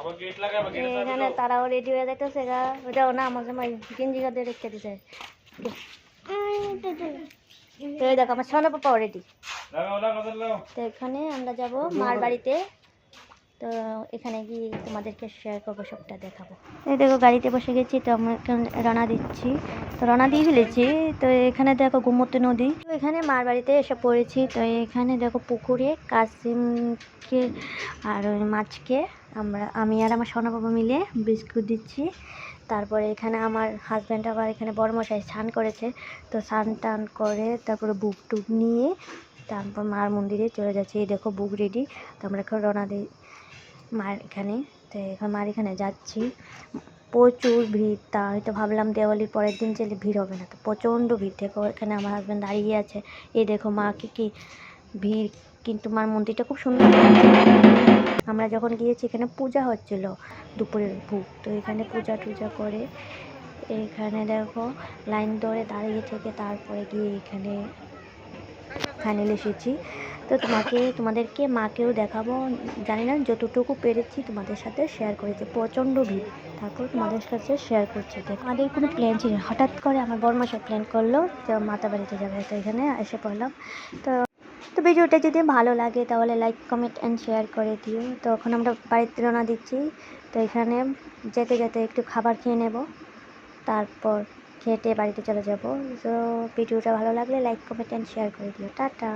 এখানে তারাও রেডি হয়ে যাইতেছে গা, ওটাও না আমার জামাই গেঞ্জি গাদে রেখে দিছে। তো এই দেখো আমার সোনা পাপাও রেডি। তো এখানে আমরা যাব মার বাড়িতে, তো এখানে গিয়ে তোমাদেরকে শেয়ার করবো, সবটা দেখাবো। এই দেখো গাড়িতে বসে গেছি, তো আমরা রওনা দিচ্ছি, তো রওনা দিয়ে ফেলেছি। তো এখানে দেখো গোমতী নদী, তো এখানে মার বাড়িতে এসে পড়েছি। তো এখানে দেখো পুকুরে কাসিমকে আর মাছকে আমি আর আমার সোনা বাবা মিলে বিস্কুট দিচ্ছি। তারপরে এখানে আমার হাজব্যান্ড আবার এখানে বড়মশাই স্নান করেছে, তো স্নান টান করে তারপরে বুক টুক নিয়ে তারপর মার মন্দিরে চলে যাচ্ছে। এই দেখো বুক রেডি, তো আমরা এখন রওনা দিই মার এখানে। তো এখন মার এখানে যাচ্ছি, প্রচুর ভিড়। তা হয়তো ভাবলাম দেওয়ালির পরের দিন চলে ভিড় হবে না, তো প্রচণ্ড ভিড়। দেখো এখানে আমার হাজব্যান্ড দাঁড়িয়ে আছে, এই দেখো মাকে কি ভিড়, কিন্তু মার মন্দিরটা খুব সুন্দর। আমরা যখন গিয়েছি এখানে পূজা হচ্ছিল দুপুরের ভোগ, তো এখানে পূজা টুজা করে এখানে দেখো লাইন ধরে দাঁড়িয়ে থেকে তারপরে গিয়ে এখানে ফাইনাল এসেছি। তো তোমাদেরকে মাকেও দেখাবো, জানি না যতটুকু পেরেছি তোমাদের সাথে শেয়ার করেছি। প্রচণ্ড ভিড়, তারপর তোমাদের কাছে শেয়ার করছি। দেখো আমাদের কোনো প্ল্যান ছিল, হঠাৎ করে আমার বড়মাসা প্ল্যান করলো যে মাতা বাড়িতে যাবে, তো এখানে এসে পড়লাম। তো ভিডিওটা যদি ভালো লাগে তাহলে লাইক কমেন্ট অ্যান্ড শেয়ার করে দিও। তো এখন আমরা বাড়িতে রওনা দিচ্ছি, তো এখানে যেতে যেতে একটু খাবার খেয়ে নেব, তারপর খেটে বাড়িতে চলে যাব। তো ভিডিওটা ভালো লাগলে লাইক কমেন্ট অ্যান্ড শেয়ার করে দিও। টাটা।